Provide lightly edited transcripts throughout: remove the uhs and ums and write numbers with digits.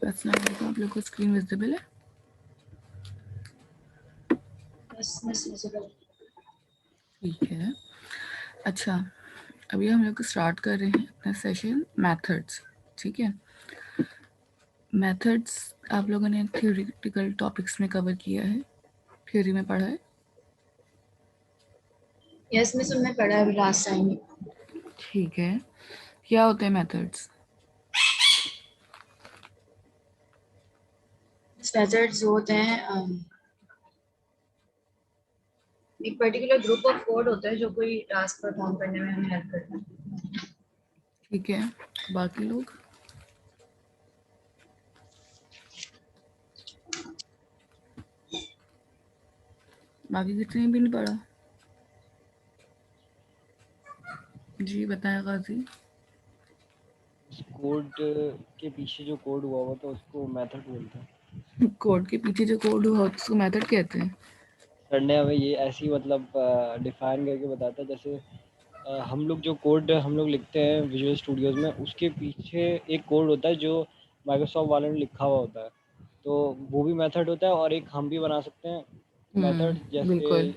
अस्सलाम वालेकुम, आप लोग को स्क्रीन विजिबल है? ठीक है। अच्छा, अभी हम लोग स्टार्ट कर रहे हैं अपना सेशन मेथड्स। ठीक है, मेथड्स आप लोगों ने थ्योरेटिकल टॉपिक्स में कवर किया है, थ्योरी में पढ़ा है। यस मिस, हमने पढ़ा है अभी लास्ट टाइम। ठीक है, क्या होते हैं मेथड्स? मेथड्स होते हैं एक पर्टिकुलर ग्रुप ऑफ कोड होता है जो कोई टास्क परफॉर्म करने में हमें हेल्प करता है। ठीक है, बाकी लोग? बाकी कितने भी नहीं पढ़ा? जी बताएं गाजी। उस कोड के पीछे जो कोड हुआ हुआ था उसको मेथड बोलते हैं। कोड के पीछे जो कोड हुआ उसको मेथड कहते हैं। सर ने हमें ये ऐसी मतलब डिफाइन करके बताता है, जैसे हम लोग जो कोड हम लोग लिखते हैं विजुअल स्टूडियोज में, उसके पीछे एक कोड होता है जो माइक्रोसॉफ्ट वालों ने लिखा हुआ होता है, तो वो भी मेथड होता है। और एक हम भी बना सकते हैं मेथड, जैसे बिल्कुल।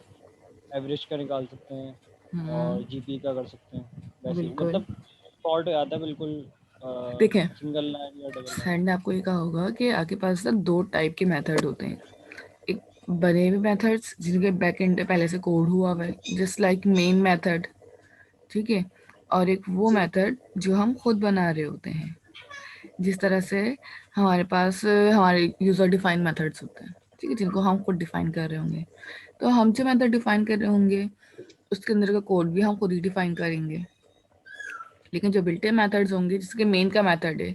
एवरेज का निकाल सकते हैं और जीपी का कर सकते हैं। वैसे ही बिल्कुल, मतलब शॉर्ट हो जाता है बिल्कुल, देखें सिंगल लाइन या डबल सर लाइन। ने आपको ये कहा होगा कि आपके पास ना दो टाइप के मेथड होते हैं। एक बने हुए मेथड्स जिनके बैक एंड पहले से कोड हुआ हुआ है, जस्ट लाइक मेन मेथड। ठीक है, और एक वो जी मेथड जो हम खुद बना रहे होते हैं, जिस तरह से हमारे पास हमारे यूजर डिफाइन मेथड्स होते हैं। ठीक है, जिनको हम खुद डिफाइन कर रहे होंगे। तो हम जो मेथड डिफाइन कर रहे होंगे उसके अंदर का कोड भी हम खुद ही डिफाइन करेंगे। लेकिन जो बिल्ट इन मेथड्स होंगे, जिसके मेन का मेथड है,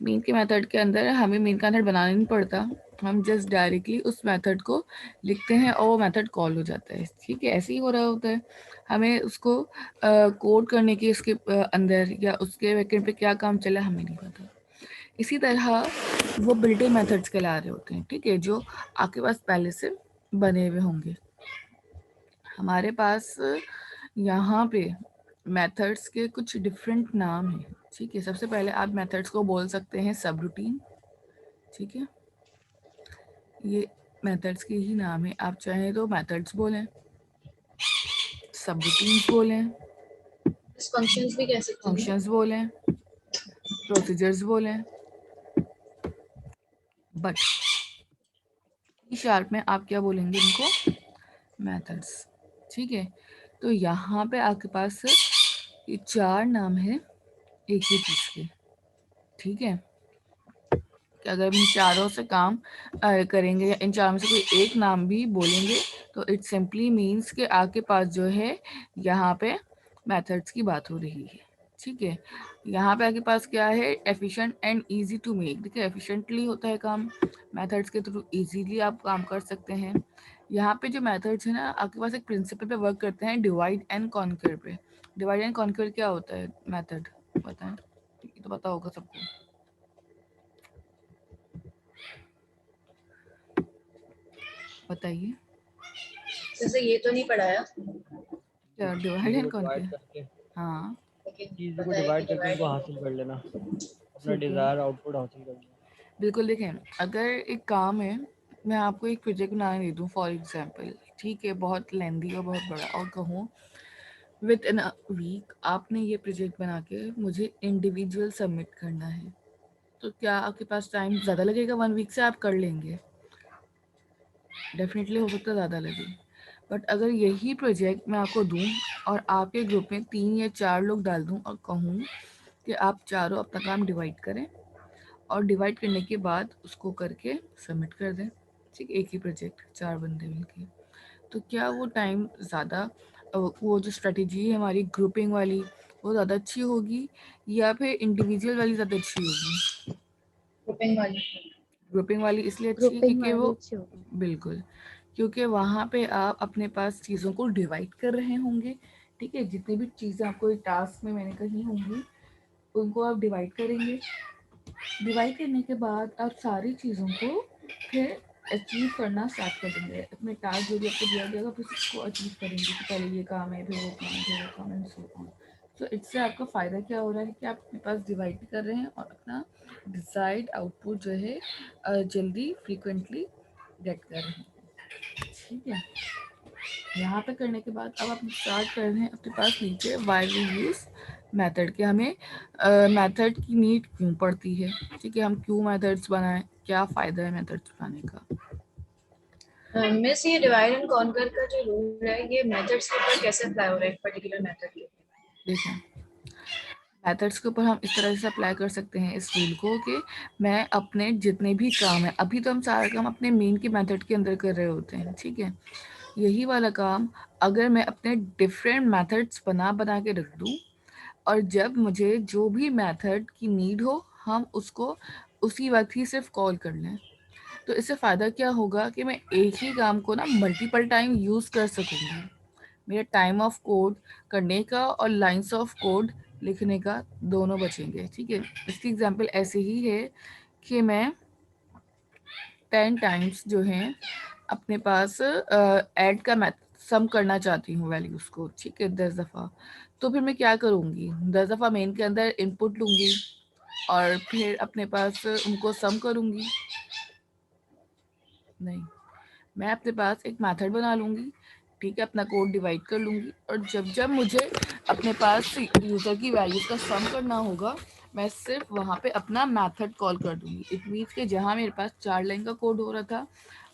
मेन के मेथड के अंदर हमें मेन का मेथड बनाना नहीं पड़ता, हम जस्ट डायरेक्टली उस मेथड को लिखते हैं और वो मेथड कॉल हो जाता है। ठीक है, ऐसे ही हो रहा होता है। हमें उसको कोड करने की उसके अंदर या उसके बैकएंड पे क्या काम चला हमें नहीं पता। इसी तरह वो बिल्ट इन मेथड्स कहला रहे होते हैं। ठीक है, जो आपके पास पहले से बने हुए होंगे। हमारे पास यहाँ पे मेथड्स के कुछ डिफरेंट नाम हैं। ठीक है, सबसे पहले आप मेथड्स को बोल सकते हैं सब रूटीन। ठीक है, ये मेथड्स के ही नाम है। आप चाहें तो मेथड्स बोलें, सब रूटीन्स बोलें, फंक्शंस भी कह सकते हैं। फंक्शंस बोलें, प्रोसीजर्स बोलें, बट शार्प में आप क्या बोलेंगे इनको? मेथड्स। ठीक है, तो यहाँ पे आपके पास ये चार नाम है एक ही चीज़ के। ठीक है, कि अगर इन चारों से काम करेंगे या इन चारों में से कोई एक नाम भी बोलेंगे तो इट सिंपली मीन्स कि आपके पास जो है यहाँ पे मेथड्स की बात हो रही है। ठीक है, यहाँ पे आपके पास क्या है? Efficient and easy to make. देखिए, एफिशिएंटली होता है काम, मेथड्स के थ्रू इजीली आप काम कर सकते हैं। यहाँ पे जो मेथड्स है ना, आपके पास एक प्रिंसिपल पे वर्क करते हैं, डिवाइड एंड कॉन्कर पे। डिवाइड एंड कॉन्कर क्या होता है? मेथड बताएं, ये तो पता होगा सबको। बताइए। जैसे ये तो नहीं पढ़ाया, क्या डिवाइड चीज़ों एंड को कॉन्कर? डिवाइड करके, हाँ, लेकिन चीज़ों को बताया कि डिवाइड करके डिवाइड उनको एंड हासिल कर लेना, अपना ठीक है। डिज़ायर आउटपुट हासिल कर लेना। बिल्कुल, देखें अगर एक काम है, मैं आपको एक प्रोजेक्ट बनाने दे दूँ फॉर एग्जांपल। ठीक है, बहुत लेंदी और बहुत बड़ा, और कहूँ विद इन अ वीक आपने ये प्रोजेक्ट बना के मुझे इंडिविजुअल सबमिट करना है, तो क्या आपके पास टाइम ज़्यादा लगेगा? 1 वीक से आप कर लेंगे? डेफिनेटली हो सकता है ज़्यादा लगे। बट अगर यही प्रोजेक्ट मैं आपको दूँ और आपके ग्रुप में 3 या 4 लोग डाल दूँ और कहूँ कि आप चारों अपना काम डिवाइड करें और डिवाइड करने के बाद उसको करके सबमिट कर दें। ठीक, एक ही प्रोजेक्ट 4 बंदे मिलके, तो क्या वो टाइम ज़्यादा वो जो स्ट्रेटेजी है हमारी ग्रुपिंग वाली वो ज़्यादा अच्छी होगी या फिर इंडिविजुअल वाली ज़्यादा अच्छी होगी? ग्रुपिंग वाली। ग्रुपिंग वाली इसलिए अच्छी है ग्रुपिंग क्योंकि वाली वो, अच्छी होगी। बिल्कुल, क्योंकि वहाँ पे आप अपने पास चीज़ों को डिवाइड कर रहे होंगे। ठीक है, जितनी भी चीज़ें आपको टास्क में मैंने कही होंगी उनको आप डिवाइड करेंगे। डिवाइड करने के बाद आप सारी चीज़ों को फिर अचीव करना स्टार्ट कर देंगे। अपने टास्क जो भी आपको दिया जाएगा फिर उसको अचीव करेंगे कि पहले ये काम है, फिर वो काम है, फिर वो काम है, सो ऑन। तो इससे आपका फ़ायदा क्या हो रहा है कि आप अपने पास डिवाइड कर रहे हैं और अपना डिसाइड आउटपुट जो है जल्दी फ्रीक्वेंटली गेट कर रहे हैं, ठीक है। यहाँ पे करने के बाद अब आप स्टार्ट कर रहे हैं अपने पास नीचे वाई वी यूज मेथड के, हमें मेथड की नीड क्यों पड़ती है, ठीक है, हम क्यों मेथड्स बनाएं, क्या फ़ायदा है मेथड्स बनाने का। मिस ये डिवाइड एंड कॉन्कर का जो रूल है ये मेथड्स के ऊपर कैसे अप्लाई हो रहा है, एक पर्टिकुलर मेथड के ऊपर? देखें, मेथड्स के ऊपर हम इस तरह से अप्लाई कर सकते हैं इस रूल को कि मैं अपने जितने भी काम है, अभी तो हम सारा काम अपने मेन के मेथड के अंदर कर रहे होते हैं, ठीक है, यही वाला काम अगर मैं अपने डिफरेंट मेथड्स बना बना के रख दूँ और जब मुझे जो भी मेथड की नीड हो हम उसको उसी वक्त ही सिर्फ कॉल कर लें, तो इससे फ़ायदा क्या होगा कि मैं एक ही काम को ना मल्टीपल टाइम यूज़ कर सकूँगी। मेरा टाइम ऑफ कोड करने का और लाइंस ऑफ कोड लिखने का दोनों बचेंगे, ठीक है। इसकी एग्जांपल ऐसे ही है कि मैं 10 टाइम्स जो है अपने पास ऐड का सम करना चाहती हूँ वैल्यूज़ को, ठीक है, 10 दफ़ा। तो फिर मैं क्या करूँगी, 10 दफ़ा मेन के अंदर इनपुट लूँगी और फिर अपने पास उनको सम करूँगी, नहीं, मैं अपने पास एक मेथड बना लूँगी, ठीक है, अपना कोड डिवाइड कर लूँगी और जब जब मुझे अपने पास यूज़र की वैल्यूज़ का सम करना होगा मैं सिर्फ वहाँ पे अपना मेथड कॉल कर दूँगी। इट मीन्स कि जहाँ मेरे पास 4 लाइन का कोड हो रहा था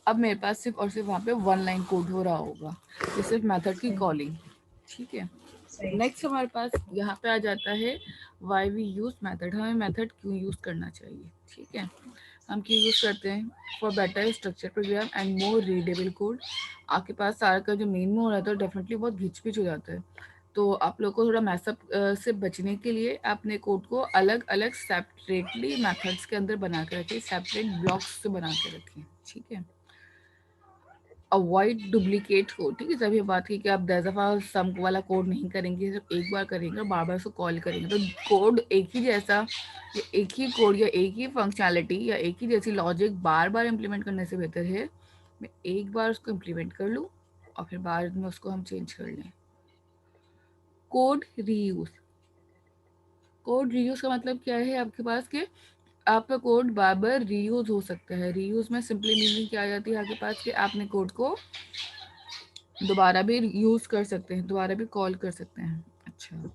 अब मेरे पास सिर्फ और सिर्फ वहाँ पे 1 लाइन कोड हो रहा होगा, ये सिर्फ मेथड की कॉलिंग, ठीक है। नेक्स्ट हमारे पास यहाँ पे आ जाता है वाई वी यूज़ मेथड, हमें मेथड क्यों यूज़ करना चाहिए, ठीक है। हम क्यों यूज़ करते हैं, for better structure program and more readable code. आपके पास सारा का जो मेन में हो रहा था डेफिनेटली बहुत घिच पिच हो जाता है, तो आप लोग को थोड़ा मैसअप से बचने के लिए अपने कोड को अलग अलग सेपरेटली मेथड्स के अंदर बना के रखें, सेपरेट ब्लॉक्स से बना के रखें, ठीक है। अवॉइड डुप्लीकेट कोड, ठीक है, जब ये बात की कि आप 10 दफ़ा सम वाला कोड नहीं करेंगे, सिर्फ एक बार करेंगे और बार बार उसको कॉल करेंगे, तो कोड एक ही जैसा या एक ही कोड या एक ही फंक्शनैलिटी या एक ही जैसी लॉजिक बार बार इम्प्लीमेंट करने से बेहतर है मैं एक बार उसको इम्प्लीमेंट कर लूँ और फिर बाद में उसको हम चेंज कर लें। कोड रीयूज, कोड रीयूज का मतलब क्या है आपके पास कि आपका कोड बार बार रीयूज हो सकता है। रीयूज में सिंपली मीनिंग क्या आ जाती है आपके पास कि आपने कोड को दोबारा भी यूज़ कर सकते हैं, दोबारा भी कॉल कर सकते हैं। अच्छा,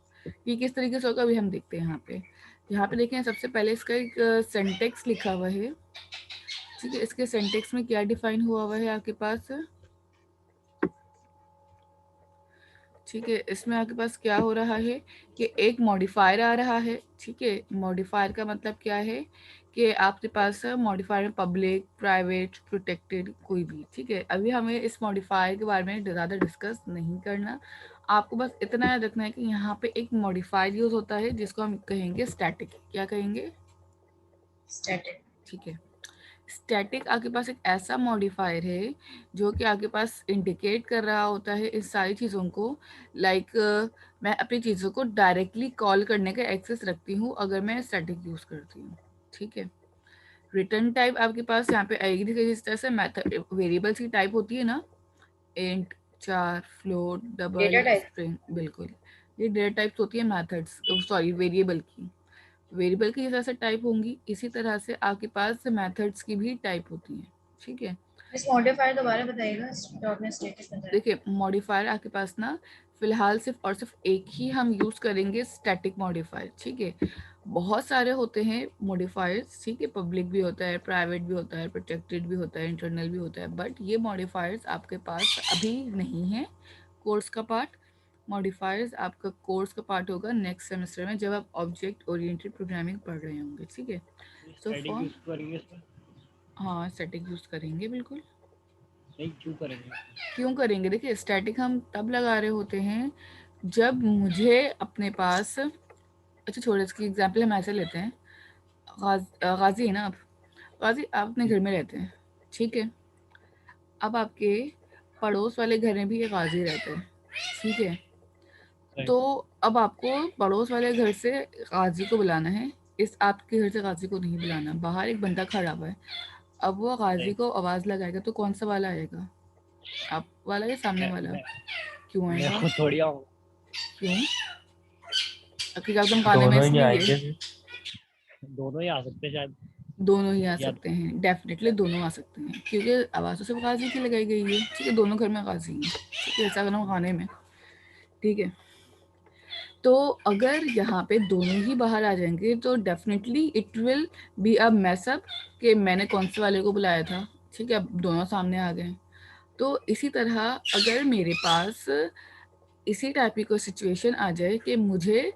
ये किस तरीके से होगा अभी हम देखते हैं। यहाँ पे देखें, सबसे पहले इसका एक सेंटेक्स लिखा हुआ है, ठीक है, इसके सेंटेक्स में क्या डिफाइन हुआ हुआ है आपके पास, ठीक है, इसमें आपके पास क्या हो रहा है कि एक मॉडिफायर आ रहा है, ठीक है, मॉडिफायर का मतलब क्या है कि आपके पास मॉडिफायर में पब्लिक, प्राइवेट, प्रोटेक्टेड कोई भी, ठीक है। अभी हमें इस मॉडिफायर के बारे में ज़्यादा डिस्कस नहीं करना, आपको बस इतना याद रखना है कि यहाँ पे एक मॉडिफायर यूज़ होता है जिसको हम कहेंगे स्टैटिक। क्या कहेंगे? स्टैटिक, ठीक है। स्टैटिक आपके पास एक ऐसा मॉडिफायर है जो कि आपके पास इंडिकेट कर रहा होता है इस सारी चीज़ों को, लाइक मैं अपनी चीज़ों को डायरेक्टली कॉल करने का एक्सेस रखती हूँ अगर मैं स्टैटिक यूज़ करती हूँ, ठीक है। रिटर्न टाइप आपके पास यहाँ पे आएगी, देखिए जिस तरह से मेथड वेरिएबल्स की टाइप होती है ना, इंट, चार, float, data double, type. String, बिल्कुल, ये डेटा टाइप्स होती है मेथड्स, सॉरी वेरिएबल की। वेरिएबल की जैसे टाइप होंगी इसी तरह से आपके पास मेथड्स की भी टाइप होती हैं, ठीक है। इस मॉडिफायर दोबारा बताइएगा, आपने स्टैटिक बताया। देखिए, मॉडिफायर आपके पास ना फिलहाल सिर्फ और सिर्फ एक ही हम यूज़ करेंगे, स्टैटिक मॉडिफायर, ठीक है। बहुत सारे होते हैं मॉडिफायर्स, ठीक है, पब्लिक भी होता है, प्राइवेट भी होता है, प्रोटेक्टेड भी होता है, इंटरनल भी होता है, बट ये मॉडिफायर्स आपके पास अभी नहीं है कोर्स का पार्ट। मॉडिफायर्स आपका कोर्स का पार्ट होगा नेक्स्ट सेमेस्टर में जब आप ऑब्जेक्ट ओरिएंटेड प्रोग्रामिंग पढ़ रहे होंगे, ठीक है। तो स्टैटिक यूज करेंगे इसमें? हाँ, स्टैटिक यूज़ करेंगे बिल्कुल। नहीं, क्यों करेंगे? क्यों करेंगे, देखिए स्टैटिक हम तब लगा रहे होते हैं जब मुझे अपने पास, अच्छा छोड़े, इसकी एग्जांपल हम ऐसे लेते हैं, गाजी है ना आप, गाजी आप अपने घर में रहते हैं, ठीक है, अब आपके पड़ोस वाले घर में भी एक गाजी रहता है, ठीक है, तो अब आपको पड़ोस वाले घर से गाजी को बुलाना है, इस आपके घर से गाजी को नहीं बुलाना, बाहर एक बंदा खड़ा हुआ है, अब वो गाजी को आवाज़ लगाएगा तो कौन सा वाला आएगा, आप वाला या सामने वाला? क्यों मैं आएगा? खुद थोड़ी आऊंगा। क्यों? क्या तुम काने में दोनों ही इसलिए? आएंगे। दोनों ही आ सकते हैं शायद, दोनों ही आ या सकते हैं, डेफिनेटली दोनों आ सकते हैं, क्योंकि आवाज़ तो सिर्फ गाजी की लगाई गई है, ठीक है, दोनों घर में गाजी हैं, ठीक है, ऐसा करना खाने में, ठीक है। तो अगर यहाँ पे दोनों ही बाहर आ जाएंगे तो definitely it will be a mess up कि मैंने कौन से वाले को बुलाया था, ठीक है, अब दोनों सामने आ गए। तो इसी तरह अगर मेरे पास इसी टाइप की कोई सिचुएशन आ जाए कि मुझे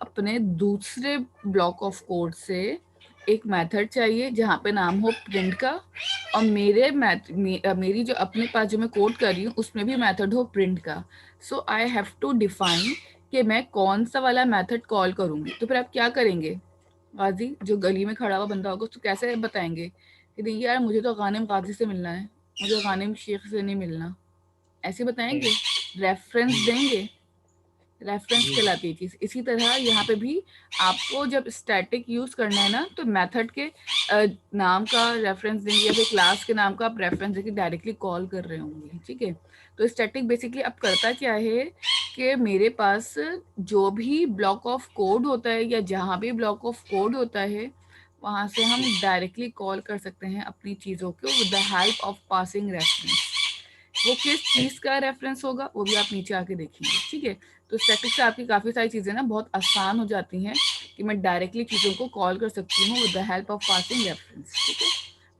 अपने दूसरे ब्लॉक ऑफ कोड से एक मेथड चाहिए जहाँ पे नाम हो प्रिंट का, और मेरी जो अपने पास जो मैं कोड कर रही हूँ उसमें भी मेथड हो प्रिंट का। सो आई हैव टू डिफाइन कि मैं कौन सा वाला मेथड कॉल करूँगी। तो फिर आप क्या करेंगे गाजी, जो गली में खड़ा हुआ बंदा होगा उसको कैसे बताएंगे कि नहीं यार मुझे तो गानिम गाजी से मिलना है, मुझे गानिम शेख से नहीं मिलना, ऐसे बताएंगे, रेफरेंस देंगे, रेफरेंस जी कहलाती है चीज। इसी तरह यहाँ पे भी आपको जब स्टैटिक यूज करना है ना तो मेथड के नाम का रेफरेंस देंगे या फिर क्लास के नाम का आप रेफरेंस देके डायरेक्टली कॉल कर रहे होंगे, ठीक है। तो स्टैटिक बेसिकली अब करता क्या है कि मेरे पास जो भी ब्लॉक ऑफ कोड होता है या जहाँ भी ब्लॉक ऑफ कोड होता है वहां से हम डायरेक्टली कॉल कर सकते हैं अपनी चीज़ों को with the help of passing reference. वो किस चीज का रेफरेंस होगा वो भी आप नीचे आके देखेंगे, ठीक है। तो स्टैटिक से आपकी काफी सारी चीजें ना बहुत आसान हो जाती हैं कि मैं डायरेक्टली चीजों को कॉल कर सकती हूँ with the help of passing reference, ठीक है।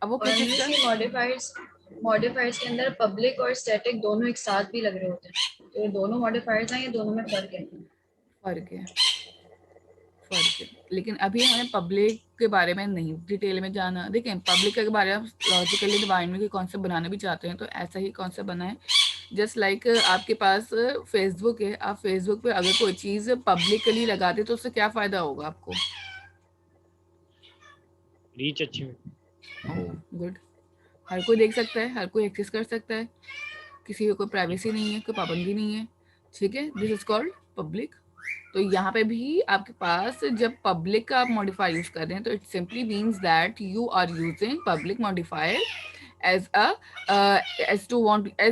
अब वो और किस चीज हमने का सी मॉडिफायर्स के अंदर पब्लिक और स्टैटिक दोनों एक साथ भी लग रहे होते हैं, तो ये दोनों मॉडिफायर्स हैं, ये दोनों में फर्क है। फर्क है, फर्क है। लेकिन अभी हमें पब्लिक के बारे में नहीं डिटेल में जाना। देखें पब्लिक के बारे में लॉजिकली डिवाइन के कॉन्सेप्ट बनाना भी चाहते हैं तो ऐसा ही कॉन्सेप्ट बनाएं। जस्ट लाइक आपके पास फेसबुक है, आप फेसबुक पे अगर कोई चीज़ पब्लिकली लगाते तो उससे क्या फ़ायदा होगा आपको? रीच अच्छी है। ओह गुड, हर कोई देख सकता है, हर कोई एक्सेस कर सकता है, किसी को कोई प्राइवेसी नहीं है, कोई पाबंदी नहीं है, ठीक है, दिस इज कॉल्ड पब्लिक। तो यहाँ पे भी आपके पास जब पब्लिक का आप मॉडिफायर यूज कर रहे हैं तो it simply means that you are using public modifier as a as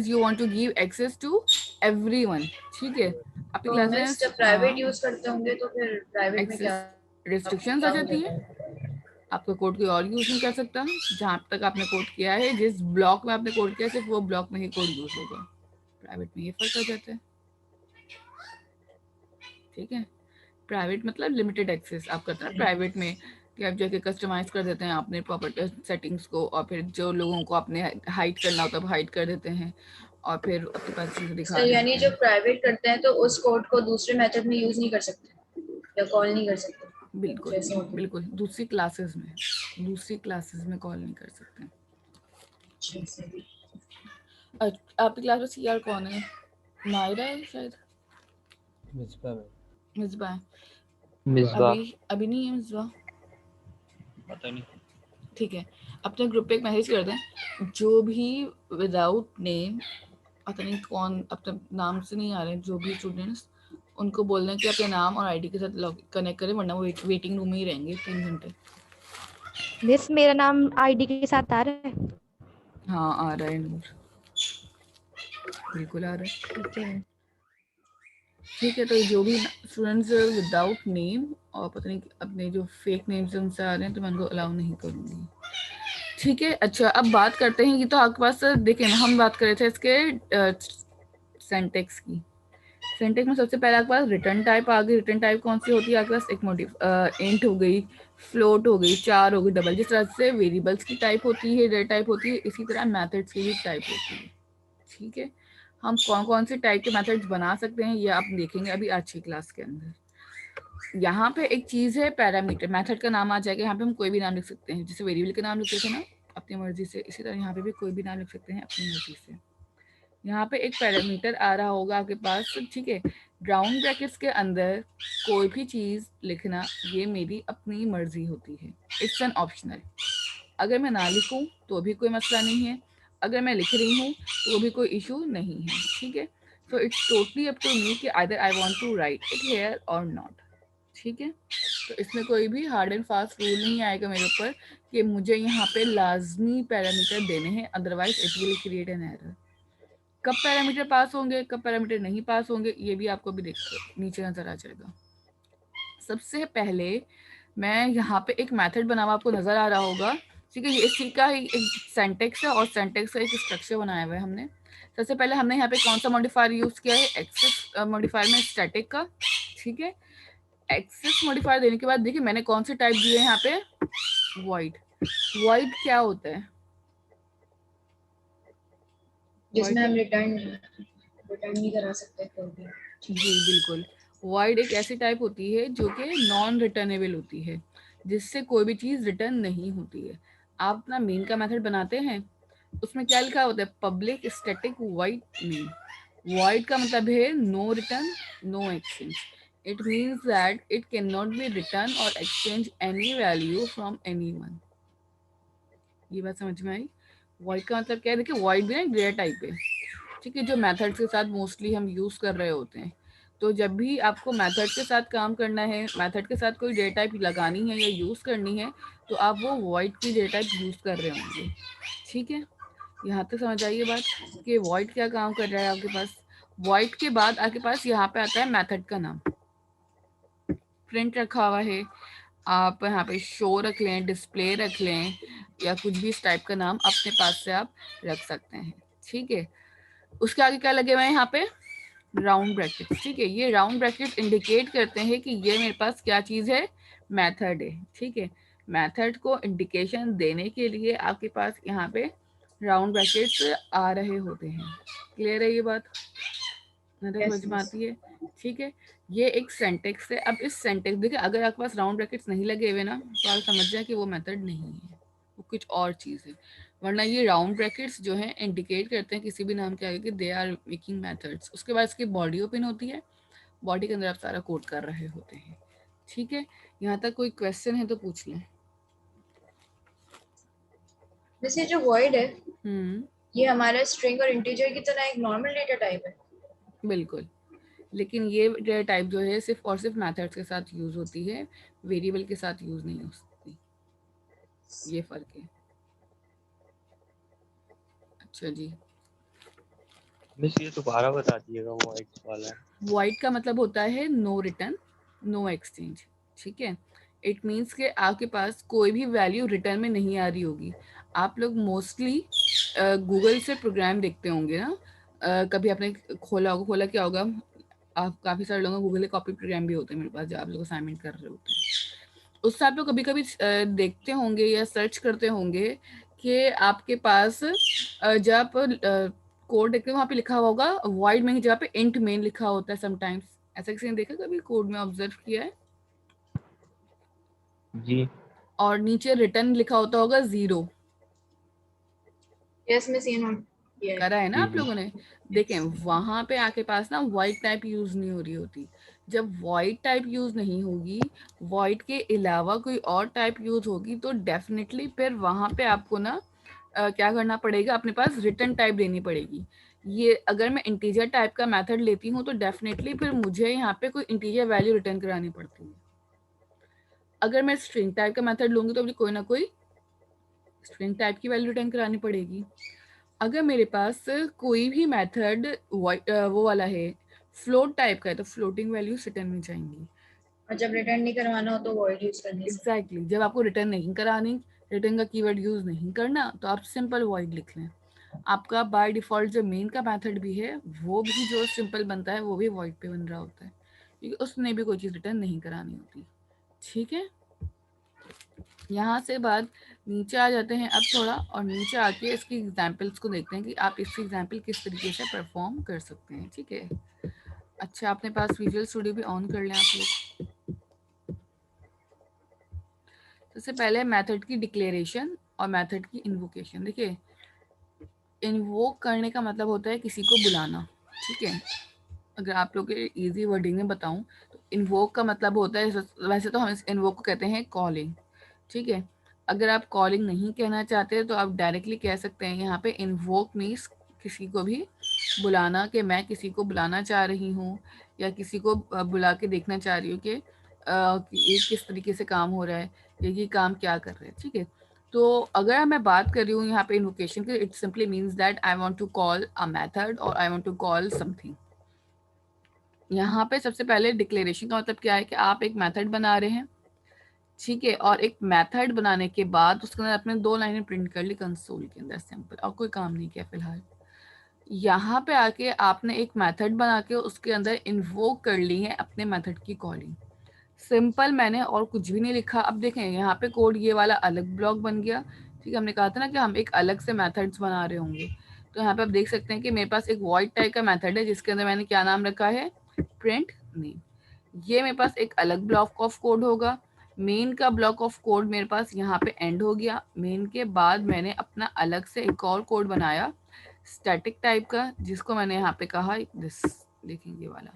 you want to give access to everyone, ठीक है। आपकी तो मिस क्लासेस जब प्राइवेट यूज करते होंगे तो फिर प्राइवेट में क्या एक्सेस रिस्ट्रिक्शंस आ क्या हो जाती जाता हैं, है? आपका कोड कोई और यूज नहीं कर सकता। जहां तक आपने कोड किया है, जिस ब्लॉक में आपने कोड किया है सिर्फ वो ब्लॉक में ही कोड यूज होगा। प्राइवेट में ये फर्क आ जाता है, ठीक है। प्राइवेट मतलब लिमिटेड एक्सेस आप करते हैं प्राइवेट में कि आप जाके कस्टमाइज कर देते हैं अपने प्रॉपर्टी सेटिंग्स को, और फिर जो लोगों को अपने हाइड करना होता है हाइड कर देते हैं और फिर अपने पास चीज़ें दिखा सर यानी देते जो हैं। प्राइवेट करते हैं तो उस कोड को दूसरे मेथड में यूज नहीं कर सकते या कॉल नहीं कर सकते, कुछ बिल्कुल, ऐसा होता है। बिल्कुल दूसरी क्लासेस में कॉल नहीं कर सकते। अच्छा, सही। आपकी क्लास में सीआर कौन है? नायरा है शायद, मिसबा में, मिसबा है। मिसबा अभी अभी नहीं है मिसबा, पता नहीं। ठीक है। अपने ग्रुप पे एक मैसेज कर दें, जो भी विदाउट नेम, पता नहीं कौन अपने नाम से नहीं आ रहे हैं, जो भी स्टूडेंट्स उनको बोलना है कि अपने नाम और आईडी के साथ लॉग कनेक्ट करें, वरना वो वेटिंग रूम में ही रहेंगे 3 घंटे। मिस मेरा नाम आईडी के साथ आ रहा है। हाँ आ रहा है नूर, बिल्कुल आ रहा है, ठीक है। ठीक है। तो जो भी स्टूडेंट्स विदाउट नेम और पता नहीं अपने जो फेक नेम से उनसे आ रहे हैं तो मैं उनको अलाउ नहीं करूँगी, ठीक है। अच्छा अब बात करते हैं, ये तो आपके पास देखिए ना हम बात कर रहे थे इसके सेंटेक्स की। सिंटेक्स में सबसे पहले आपके पास रिटर्न टाइप आ गई। रिटर्न टाइप कौन सी होती है आपके पास? एक मोटिव इंट हो गई, फ्लोट हो गई, चार हो गई, डबल। जिस तरह से वेरिएबल्स की टाइप होती है, डेटा टाइप होती है, इसी तरह मेथड्स की भी टाइप होती है, ठीक है। हम कौन कौन से टाइप के मेथड्स बना सकते हैं ये आप देखेंगे अभी आज की क्लास के अंदर। यहाँ पे एक चीज है पैरामीटर, मेथड का नाम आ जाएगा, यहाँ पे हम कोई भी नाम लिख सकते हैं, जैसे वेरिएबल के नाम लिखते थे ना अपनी मर्जी से, इसी तरह यहाँ पे भी कोई भी नाम लिख सकते हैं अपनी मर्जी से। यहाँ पे एक पैरामीटर आ रहा होगा आपके पास, ठीक है। राउंड ब्रैकेट्स के अंदर कोई भी चीज लिखना ये मेरी अपनी मर्जी होती है, इट्स एन ऑप्शनल। अगर मैं ना लिखूं तो भी कोई मसला नहीं है, अगर मैं लिख रही हूँ तो भी कोई इशू नहीं है, ठीक है। So it's totally up to me कि either I want to write it here और नॉट, ठीक है। तो इसमें कोई भी हार्ड एंड फास्ट रूल नहीं आएगा मेरे ऊपर कि मुझे यहाँ पे लाजमी पैरामीटर देने हैं, otherwise it will create an error. कब पैरामीटर पास होंगे, कब पैरामीटर नहीं पास होंगे, ये भी आपको भी देख नीचे नजर आ जाएगा। सबसे पहले मैं यहाँ पे एक मेथड बना हुआ आपको नजर आ रहा होगा, ठीक है। ये इसी का ही एक सेंटेक्स है और सेंटेक्स का एक स्ट्रक्चर बनाया हुआ है हमने। सबसे पहले हमने यहाँ पे कौन सा मॉडिफायर यूज किया है, एक्सेस मॉडिफायर में स्टैटिक का, ठीक है। एक्सेस मॉडिफायर देने के बाद देखिए मैंने कौन से टाइप दिए हैं यहाँ पे, वॉइड। वॉइड क्या होता है, जिसमें void हम रिटर्न नहीं करा सकते कोई भी जी चीज। बिल्कुल। वॉइड एक ऐसी टाइप होती है जो कि नॉन रिटर्नेबल होती है, जिससे कोई भी चीज रिटर्न नहीं होती है। आप अपना मेन का मेथड बनाते हैं, उसमें क्या लिखा होता है, public static void main. Void का मतलब है no return no exchange. It means that it can not be return और exchange any value from anyone. ये बात समझ में आई। वॉइड का मतलब क्या है, देखिए वॉइड भी ना ग्रे टाइप है, ठीक है, जो मेथड्स के साथ मोस्टली हम यूज कर रहे होते हैं। तो जब भी आपको मेथड के साथ काम करना है, मेथड के साथ कोई डेटा टाइप लगानी है या यूज करनी है, तो आप वो वॉइड की डेटा टाइप यूज कर रहे होंगे, ठीक है। यहाँ तक समझ आइए बात कि वॉइड क्या काम कर रहा है आपके पास। वॉइड के बाद आपके पास यहाँ पे आता है मेथड का नाम, प्रिंट रखा हुआ है, आप यहाँ पे शो रख लें, डिस्प्ले रख लें, या कुछ भी इस टाइप का नाम अपने पास से आप रख सकते हैं, ठीक है। उसके आगे क्या लगे हुए हैं यहाँ पे, राउंड ब्रैकेट, ठीक है। ये राउंड ब्रैकेट इंडिकेट करते हैं कि ये मेरे पास क्या चीज है, मेथड है, ठीक है। मेथड को इंडिकेशन देने के लिए आपके पास यहाँ पे राउंड ब्रैकेट्स आ रहे होते हैं। क्लियर है ये बात, समझ में आती है, ठीक है। ये एक सेंटेक्स है। अब इस सेंटेक्स देखिए, अगर आपके पास राउंड ब्रैकेट्स नहीं लगे हुए ना, तो आप समझ जाए कि वो मेथड नहीं है, वो कुछ और चीज है। वरना ये राउंड ब्रैकेट्स जो है इंडिकेट करते हैं किसी भी नाम के आगे कि दे आर मेकिंग मेथड्स। उसके बाद इसकी बॉडी ओपन होती है, बॉडी के अंदर आप सारा कोड कर रहे होते हैं, ठीक है। यहाँ तक कोई क्वेश्चन है तो पूछ लें। जैसे जो वॉइड है, हम्म, ये हमारा स्ट्रिंग और इंटीजर की तरह एक नॉर्मल डेटा टाइप है। बिल्कुल। लेकिन ये डेटा टाइप जो है सिर्फ और सिर्फ मेथड्स के साथ यूज होती है, वेरिएबल के साथ यूज नहीं हो सकती, ये फर्क है। अच्छा जी। मिस ये दोबारा बता दिएगा वो एक्स वाला। वॉइड का मतलब होता है नो रिटर्न नो एक्सचेंज, ठीक है। इट मीन्स कि आपके पास कोई भी वैल्यू रिटर्न में नहीं आ रही होगी। आप लोग मोस्टली गूगल से प्रोग्राम देखते होंगे ना, कभी आपने खोला होगा, खोला क्या होगा, आप काफ़ी सारे लोगों गूगल के कॉपी प्रोग्राम भी होते हैं मेरे पास, जो आप लोग असाइनमेंट कर रहे होते हैं। उससे आप लोग कभी कभी देखते होंगे या सर्च करते होंगे कि आपके पास जब आप कोड देखते हैं वहाँ पे लिखा हुआ होगा वॉइड में की जगह पे इंट मेन लिखा होता है समटाइम्स। ऐसा किसी ने देखा कभी कोड में, ऑब्जर्व किया है। जी और नीचे रिटर्न लिखा होता होगा 0। यस मैं सीन हूँ ये करा है ना जी आप जी लोगों ने। देखें वहां पे आके पास ना वॉइड टाइप यूज नहीं हो रही होती। जब वॉइड टाइप यूज नहीं होगी, वॉइड के अलावा कोई और टाइप यूज होगी, तो डेफिनेटली फिर वहां पे आपको ना क्या करना पड़ेगा, अपने पास रिटर्न टाइप देनी पड़ेगी। ये अगर मैं इंटीजर टाइप का मेथड लेती हूँ तो डेफिनेटली फिर मुझे यहाँ पे कोई इंटीजर वैल्यू रिटर्न करानी पड़ती है। अगर मैं स्ट्रिंग टाइप का मेथड लूंगी तो मुझे कोई ना कोई स्ट्रिंग टाइप की वैल्यू रिटर्न करानी पड़ेगी। अगर मेरे पास कोई भी मेथड वो वाला है फ्लोट टाइप का है, तो फ्लोटिंग वैल्यूज रिटर्न में जाएंगी। और जब रिटर्न नहीं करवाना हो तो वॉइड यूज करने से। एग्जैक्टली जब आपको रिटर्न नहीं करानी, रिटर्न का कीवर्ड यूज नहीं करना, तो आप सिंपल वॉइड लिख लें। आपका बाय डिफॉल्ट जो मेन का मेथड भी है वो भी जो सिंपल बनता है वो भी वॉइड पे बन रहा होता है, क्योंकि उसने भी कोई चीज़ रिटर्न नहीं करानी होती, ठीक है। यहाँ से बाद नीचे आ जाते हैं अब थोड़ा, और नीचे आके इसकी एग्जाम्पल्स को देखते हैं कि आप इसकी एग्जाम्पल किस तरीके से परफॉर्म कर सकते हैं, ठीक है। अच्छा, अपने पास विजुअल स्टूडियो भी ऑन कर लें आप लोग। सबसे पहले मेथड की डिक्लेरेशन और मेथड की इन्वोकेशन। देखिए इन्वोक करने का मतलब होता है किसी को बुलाना, ठीक है। अगर आप लोग के इजी वर्डिंग में बताऊं तो इन्वोक का मतलब होता है, वैसे तो हम इस इन्वोक को कहते हैं कॉलिंग, ठीक है। अगर आप कॉलिंग नहीं कहना चाहते तो आप डायरेक्टली कह सकते हैं यहाँ पे इन्वोक मीन्स किसी को भी बुलाना, कि मैं किसी को बुलाना चाह रही हूँ या किसी को बुला के देखना चाह रही हूँ कि ये किस तरीके से काम हो रहा है या ये काम क्या कर रहे हैं, ठीक है। तो अगर मैं बात कर रही हूँ यहाँ पे इन्वोकेशन की, it simply means that I want to call a method और I want to call something. यहाँ पे सबसे पहले डिक्लेरेशन का मतलब क्या है कि आप एक मेथड बना रहे हैं, ठीक है, और एक मेथड बनाने के बाद उसके अंदर आपने 2 लाइनें प्रिंट कर ली कंसोल के अंदर, सिंपल, और कोई काम नहीं किया फिलहाल। यहाँ पे आके आपने एक मेथड बना के उसके अंदर इन्वोक कर ली है अपने मेथड की कॉलिंग, सिंपल, मैंने और कुछ भी नहीं लिखा। अब देखें यहाँ पे कोड ये वाला अलग ब्लॉक बन गया, ठीक है, हमने कहा था ना कि हम एक अलग से मेथड्स बना रहे होंगे, तो यहाँ पे आप देख सकते हैं कि मेरे पास एक वॉइड टाइप का मेथड है जिसके अंदर मैंने क्या नाम रखा है, प्रिंट नेम। ये मेरे पास एक अलग ब्लॉक ऑफ कोड होगा। मेन का ब्लॉक ऑफ कोड मेरे पास यहाँ पे एंड हो गया। मेन के बाद मैंने अपना अलग से एक और कोड बनाया स्टैटिक टाइप का, जिसको मैंने यहाँ पे कहा दिस, देखेंगे वाला,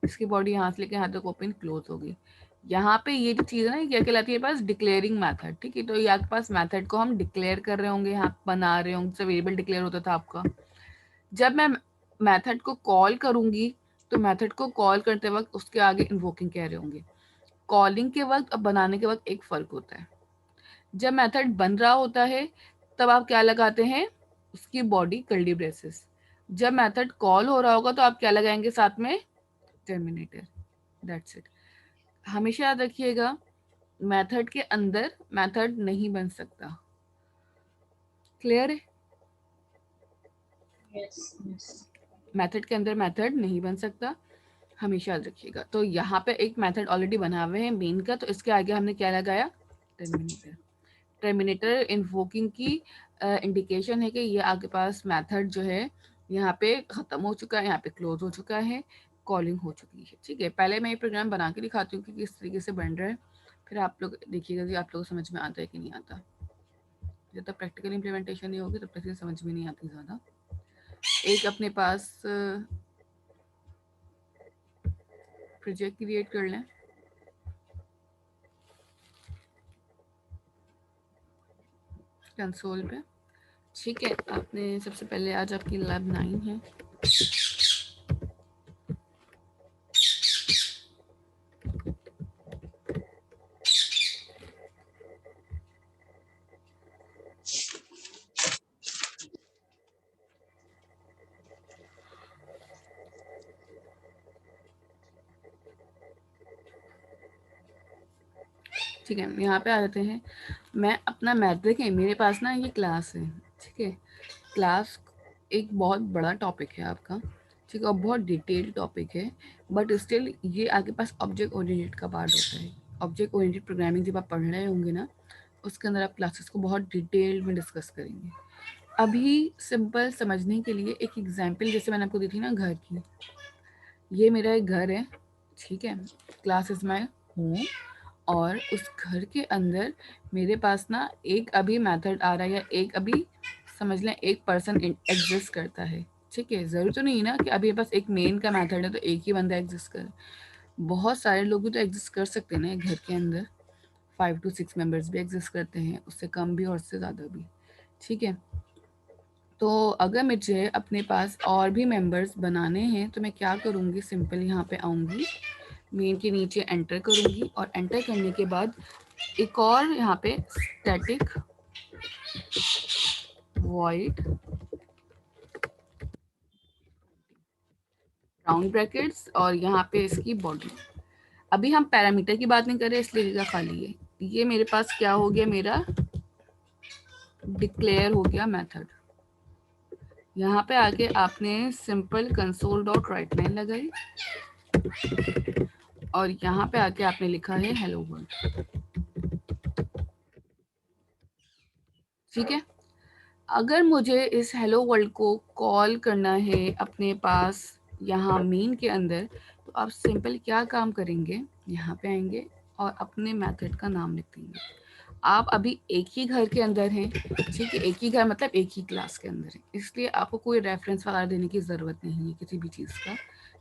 इसकी बॉडी यहाँ से लेके यहाँ तक ओपन क्लोज होगी। यहाँ पे ये जो चीज़ है ना, ये क्या कहलाती है पास डिक्लेयरिंग मेथड, ठीक है, तो यहाँ के पास मेथड को हम डिक्लेयर कर रहे होंगे, यहाँ बना रहे होंगे, जैसे वेरिएबल डिक्लेयर होता था आपका। जब मैं मेथड को कॉल करूंगी तो मेथड को कॉल करते वक्त उसके आगे इन्वोकिंग कह रहे होंगे। कॉलिंग के वक्त और बनाने के वक्त एक फ़र्क होता है। जब मेथड बन रहा होता है तब आप क्या लगाते हैं, उसकी बॉडी कर्ली ब्रेसेस। जब मेथड कॉल हो रहा होगा तो आप क्या लगाएंगे साथ में, टर्मिनेटर, दैट्स इट। हमेशा याद रखिएगा मेथड के अंदर मेथड नहीं बन सकता, क्लियर है? Yes yes. मेथड के अंदर मेथड नहीं बन सकता, हमेशा याद रखिएगा। तो यहाँ पे एक मेथड ऑलरेडी बना हुए हैं मेन का, तो इसके आगे हमने क्या लगाया, टर्मिनेटर। टर्मिनेटर इन्वोकिंग की इंडिकेशन है कि ये आपके पास मेथड जो है यहाँ पे ख़त्म हो चुका है, यहाँ पे क्लोज हो चुका है, कॉलिंग हो चुकी है, ठीक है। पहले मैं ये प्रोग्राम बना के दिखाती हूँ कि किस तरीके से बन रहा है, फिर आप लोग देखिएगा कि आप लोग समझ में आता है कि नहीं आता। जब तक प्रैक्टिकल इम्प्लीमेंटेशन नहीं होगी तब तक ये समझ में नहीं आती ज़्यादा। एक अपने पास प्रोजेक्ट क्रिएट कर लें, कंसोल पे, ठीक है। आपने सबसे पहले आज आपकी लैब 9 है, ठीक है। यहाँ पे आ जाते हैं, मैं अपना मैथ, देखें मेरे पास ना ये क्लास है, ठीक है। क्लास एक बहुत बड़ा टॉपिक है आपका, ठीक है, और बहुत डिटेल्ड टॉपिक है, बट स्टिल ये आपके पास ऑब्जेक्ट ओरिएंटेड का पार्ट होता है। ऑब्जेक्ट ओरिएंटेड प्रोग्रामिंग जब आप पढ़ रहे होंगे ना, उसके अंदर आप क्लासेस को बहुत डिटेल में डिस्कस करेंगे। अभी सिंपल समझने के लिए एक एग्जाम्पल जैसे मैंने आपको दी थी ना घर की, ये मेरा एक घर है, ठीक है, क्लास इज माई होम, और उस घर के अंदर मेरे पास ना एक अभी मेथड आ रहा है, या एक अभी समझ लें एक पर्सन एग्जिस्ट करता है, ठीक है। ज़रूर तो नहीं ना कि अभी बस एक मेन का मेथड है तो एक ही बंदा एग्जिस्ट करे, बहुत सारे लोग भी तो एग्जिस्ट कर सकते हैं ना एक घर के अंदर, 5 to 6 मेंबर्स भी एग्जिस्ट करते हैं, उससे कम भी और उससे ज़्यादा भी, ठीक है। तो अगर मुझे अपने पास और भी मेंबर्स बनाने हैं तो मैं क्या करूँगी, सिंपल यहाँ पे आऊँगी, मेन के नीचे एंटर करूँगी, और एंटर करने के बाद एक और यहाँ पे स्टैटिक वॉइड राउंड ब्रैकेट्स, और यहाँ पे इसकी बॉडी। अभी हम पैरामीटर की बात नहीं कर रहे इसलिए जगह खाली है। ये मेरे पास क्या हो गया, मेरा डिक्लेयर हो गया मेथड। यहाँ पे आके आपने simple console dot right line लगाई, और यहाँ पे आके आपने लिखा है हेलो वर्ल्ड, ठीक है। अगर मुझे इस हेलो वर्ल्ड को कॉल करना है अपने पास यहाँ मेन के अंदर, तो आप सिंपल क्या काम करेंगे, यहाँ पे आएंगे और अपने मेथड का नाम लिख देंगे। आप अभी एक ही घर के अंदर हैं, ठीक है, एक ही घर मतलब एक ही क्लास के अंदर है, इसलिए आपको कोई रेफरेंस वगैरह देने की ज़रूरत नहीं है किसी भी चीज़ का,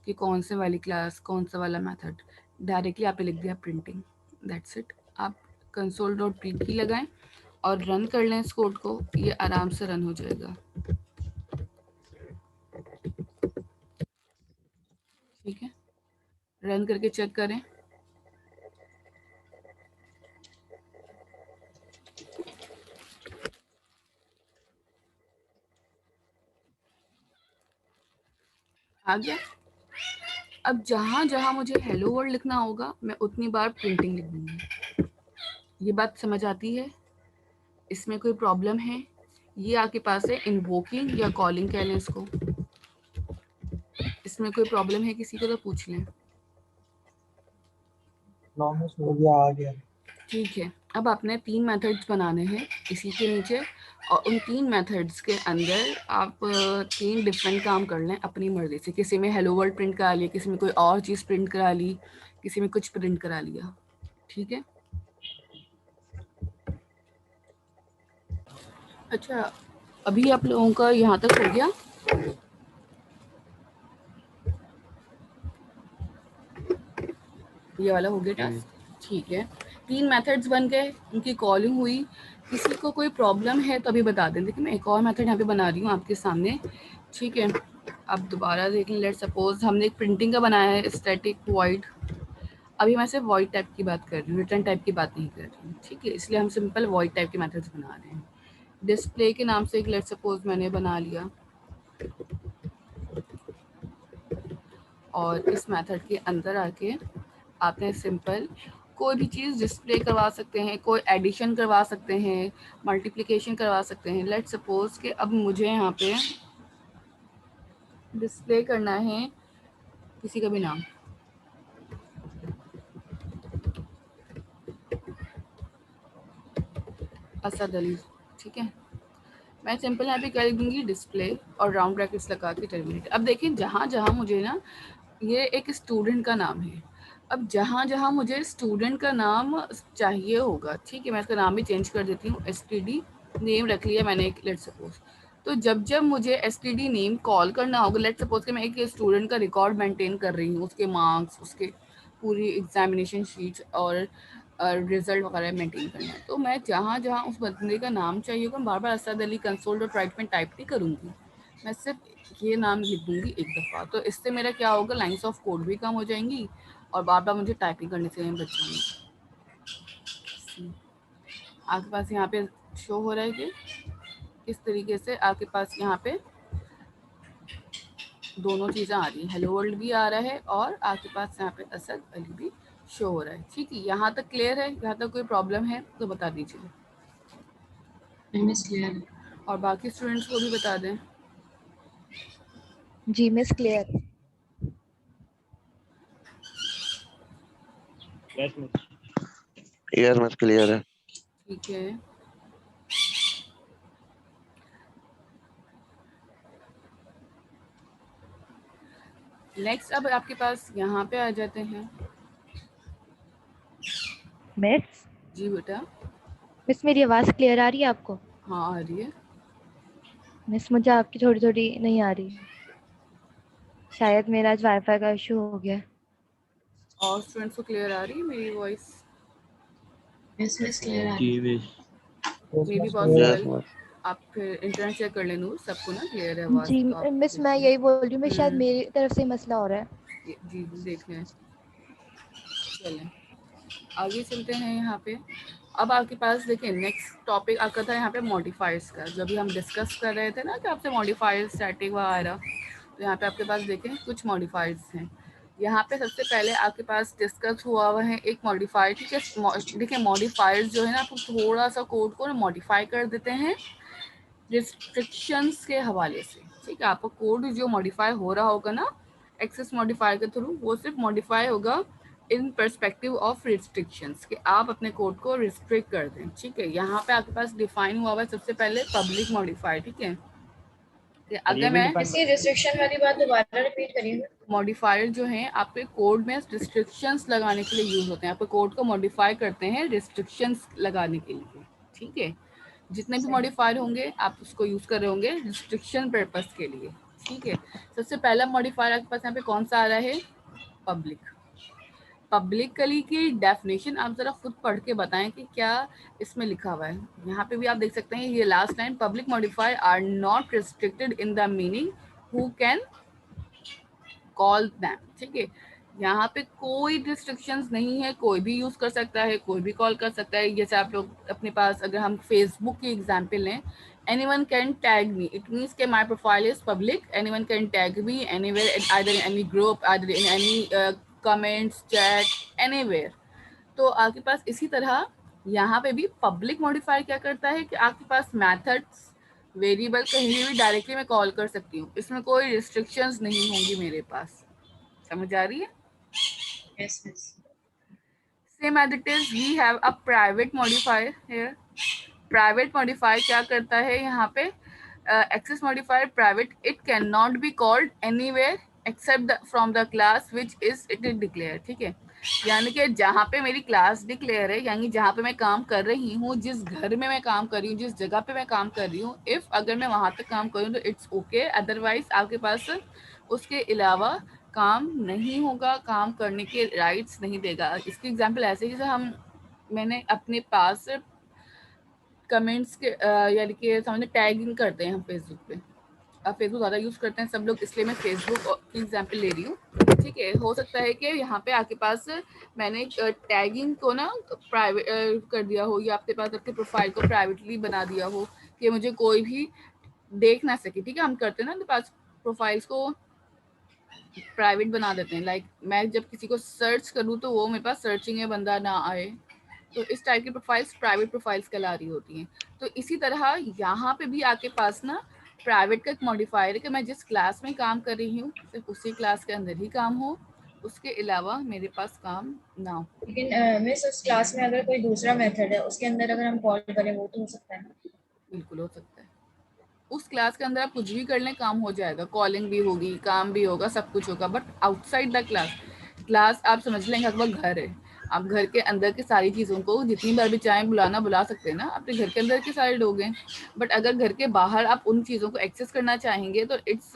कि कौन से वाली क्लास कौन सा वाला मेथड। डायरेक्टली आपने लिख दिया प्रिंटिंग, दैट्स इट। आप कंसोल डॉट प्रिंट की लगाएं और रन कर लें इस कोड को, ये आराम से रन हो जाएगा, ठीक है। रन करके चेक करें, आ गया। अब जहाँ जहाँ मुझे हेलो वर्ल्ड लिखना होगा मैं उतनी बार प्रिंटिंग लिख दूंगी, ये बात समझ आती है? इसमें कोई प्रॉब्लम है? ये आपके पास है इन्वोकिंग या कॉलिंग कह लें इसको। इसमें कोई प्रॉब्लम है किसी को तो पूछ लें। हो गया, आ गया। ठीक है, अब आपने 3 मेथड्स बनाने हैं इसी के नीचे, और उन 3 मेथड्स के अंदर आप 3 डिफरेंट काम कर लें अपनी मर्जी से। किसी में हेलो वर्ल्ड प्रिंट करा लिया, किसी में कोई और चीज़ प्रिंट करा ली, किसी में कुछ प्रिंट करा लिया। ठीक है, अच्छा अभी आप लोगों का यहाँ तक हो गया? ये वाला हो गया टास्क? ठीक है, 3 मेथड्स बन गए, उनकी कॉलिंग हुई। किसी को कोई प्रॉब्लम है तो अभी बता दें। देखिए मैं एक और मेथड यहाँ पे बना रही हूँ आपके सामने। ठीक है, अब दोबारा देख लें। लेट सपोज हमने एक प्रिंटिंग का बनाया है स्टैटिक वॉइड। अभी मैं सिर्फ वॉइड टाइप की बात कर रही हूँ, रिटर्न टाइप की बात नहीं कर रही हूँ। ठीक है, इसलिए हम सिंपल वॉइड टाइप के मेथड्स बना रहे हैं। डिस्प्ले के नाम से एक लेट सपोज मैंने बना लिया, और इस मेथड के अंदर आके आपने सिंपल कोई भी चीज़ डिस्प्ले करवा सकते हैं, कोई एडिशन करवा सकते हैं, मल्टीप्लिकेशन करवा सकते हैं। लेट सपोज कि अब मुझे यहाँ पे डिस्प्ले करना है किसी का भी नाम, असद अली। ठीक है, मैं सिंपल यहाँ पे कर दूंगी डिस्प्ले और राउंड ब्रैकेट्स लगा के टर्मिनेट। अब देखिए जहाँ जहाँ मुझे ना, ये एक स्टूडेंट का नाम है, अब जहाँ जहाँ मुझे स्टूडेंट का नाम चाहिए होगा, ठीक है, मैं इसका नाम भी चेंज कर देती हूँ, STD नेम रख लिया मैंने एक, लेट सपोज। तो जब जब मुझे STD नेम कॉल करना होगा, लेट सपोज कि मैं एक स्टूडेंट का रिकॉर्ड मेंटेन कर रही हूँ, उसके मार्क्स, उसके पूरी एग्जामिनेशन शीट्स और रिजल्ट वगैरह मेंटेन करना है, तो मैं जहाँ जहाँ उस बंदे का नाम चाहिए होगा, बार बार Asad Ali console dot write में टाइप नहीं करूँगी, मैं सिर्फ ये नाम लिख दूँगी एक दफ़ा। तो इससे मेरा क्या होगा, लाइन्स ऑफ कोड भी कम हो जाएंगी और बार बार मुझे टाइपिंग करने से बचेंगी। आपके पास यहाँ पे शो हो रहा है कि इस तरीके से आपके पास यहाँ पे दोनों चीज़ें आ रही हैं, हेलो वर्ल्ड भी आ रहा है और आपके पास यहाँ पे असद अली भी शो हो रहा है। ठीक है, यहाँ तक क्लियर है? यहाँ तक कोई प्रॉब्लम है तो बता दीजिए। मिस क्लियर है। और बाकी स्टूडेंट्स को भी बता दें। जी miss clear. Yes miss. Yes miss clear है। ठीक है, नेक्स्ट अब आपके पास यहाँ पे आ जाते हैं। मिस जी बेटा। मिस मेरी आवाज़ क्लियर आ रही है आपको? हाँ आ रही है। मिस मुझे आपकी थोड़ी थोड़ी नहीं आ रही, शायद मेरा आज वाईफाई का इशू हो गया है। और स्टूडेंट्स को क्लियर आ रही है मेरी वॉइस? मिस क्लियर है। जी miss. May be yes possible miss. आप फिर इंटरनेट चेक कर लें। सबको ना क्लियर है आवाज़? जी तो आप मिस मैं यही बोल रही हूँ, मैं शायद हम्म, मेरी तरफ से मसला हो रहा है। जी देख लें। चलें आगे चलते हैं। यहाँ पे अब आपके पास देखिए नेक्स्ट टॉपिक आपका था यहाँ पे मॉडिफायर्स का, जो भी हम डिस्कस कर रहे थे ना कि आपसे मॉडिफायर्स स्टैटिक वगैरह। तो यहाँ पे आपके पास देखें कुछ मॉडिफायर्स हैं। यहाँ पे सबसे पहले आपके पास डिस्कस हुआ है एक मॉडिफायर। ठीक है, देखिए मॉडिफायर्स जो है ना, आपको थोड़ा सा कोड को मॉडिफाई कर देते हैं रिस्ट्रिक्शंस के हवाले से। ठीक है, आपका कोड जो मॉडिफाई हो रहा होगा ना एक्सेस मॉडिफायर के थ्रू, वो सिर्फ मॉडिफाई होगा इन पर्सपेक्टिव ऑफ रिस्ट्रिक्शंस, कि आप अपने कोड को रिस्ट्रिक्ट कर दें। ठीक है, यहाँ पे आपके पास डिफाइन हुआ हुआ है सबसे पहले पब्लिक मॉडिफायर। ठीक है, कि और ये अगर भी मैं डिफाइन इसी रिस्ट्रिक्शन वाली बात दोबारा रिपीट करिए। मॉडिफायर जो हैं आपके कोड में रिस्ट्रिक्शंस लगाने के लिए यूज होते हैं, आपके कोड को मॉडिफाई करते हैं रिस्ट्रिक्शंस लगाने के लिए। ठीक है, जितने भी मॉडिफायर होंगे आप उसको यूज कर रहे होंगे रिस्ट्रिक्शन पर्पस के लिए। ठीक है, सबसे पहला मॉडिफायर आपके पास यहाँ पे कौन सा आ रहा है? पब्लिक। पब्लिकली की डेफिनेशन आप जरा खुद पढ़ के बताएं कि क्या इसमें लिखा हुआ है। यहाँ पे भी आप देख सकते हैं ये last line, public modifier are not restricted in the meaning who can call them. ठीक है, यहाँ पे कोई रिस्ट्रिक्शंस नहीं है, कोई भी यूज कर सकता है, कोई भी कॉल कर सकता है। जैसे आप लोग अपने पास अगर हम फेसबुक की एग्जांपल लें, anyone can tag me, it means that my profile is public, anyone can tag me anywhere, either in any group, either in any comments, chat, anywhere। तो आपके पास इसी तरह यहाँ पे भी पब्लिक मॉडिफायर क्या करता है कि आपके पास मेथड्स वेरिएबल कहीं भी डायरेक्टली मैं कॉल कर सकती हूँ, इसमें कोई रिस्ट्रिक्शंस नहीं होंगी मेरे पास। समझ आ रही है? Yes, yes. Same as it is, we have a private modifier here. Private modifier क्या करता है यहाँ पे? Access modifier private, it cannot be called anywhere except from the class which is it is declared. ठीक है, यानी कि जहाँ पे मेरी क्लास डिक्लेयर है, यानी जहाँ पे मैं काम कर रही हूँ, जिस घर में मैं काम कर रही हूँ, जिस जगह पे मैं काम कर रही हूँ, इफ अगर मैं वहां तक काम करूँ तो इट्स ओके, अदरवाइज आपके पास उसके अलावा काम नहीं होगा, काम करने के राइट्स नहीं देगा। इसकी एग्जांपल ऐसे ही, जैसे मैंने अपने पास कमेंट्स के यानी कि समझे टैगिंग करते हैं हम फेसबुक पे। अब फेसबुक ज़्यादा यूज़ करते हैं सब लोग, इसलिए मैं फेसबुक की एग्जांपल ले रही हूँ। ठीक है, हो सकता है कि यहाँ पे आपके पास मैंने टैगिंग को ना प्राइवेट कर दिया हो, या आपके पास आपके प्रोफाइल को प्राइवेटली बना दिया हो कि मुझे कोई भी देख ना सके। ठीक है, हम करते हैं ना अपने पास प्रोफाइल्स को प्राइवेट बना देते हैं, लाइक मैं जब किसी को सर्च करूँ तो वो मेरे पास सर्चिंग में बंदा ना आए, तो इस टाइप की प्रोफाइल्स प्राइवेट प्रोफाइल्स कहला रही होती हैं। तो इसी तरह यहाँ पे भी आपके पास ना प्राइवेट का एक मॉडिफायर है कि मैं जिस क्लास में काम कर रही हूँ सिर्फ उसी क्लास के अंदर ही काम हो, उसके अलावा मेरे पास काम ना हो। लेकिन मिस उस क्लास में अगर कोई दूसरा मेथड है उसके अंदर अगर हम कॉल करें वो तो हो सकता है ना? बिल्कुल हो सकता है, उस क्लास के अंदर आप कुछ भी कर लें काम हो जाएगा, कॉलिंग भी होगी, काम भी होगा, सब कुछ होगा। But outside the class, class आप समझ लेंगे आपका घर है, आप घर के अंदर की सारी चीज़ों को जितनी बार भी चाहें बुला सकते हैं ना, अपने घर के अंदर के सारे लोग हैं। बट अगर घर के बाहर आप उन चीज़ों को एक्सेस करना चाहेंगे तो इट्स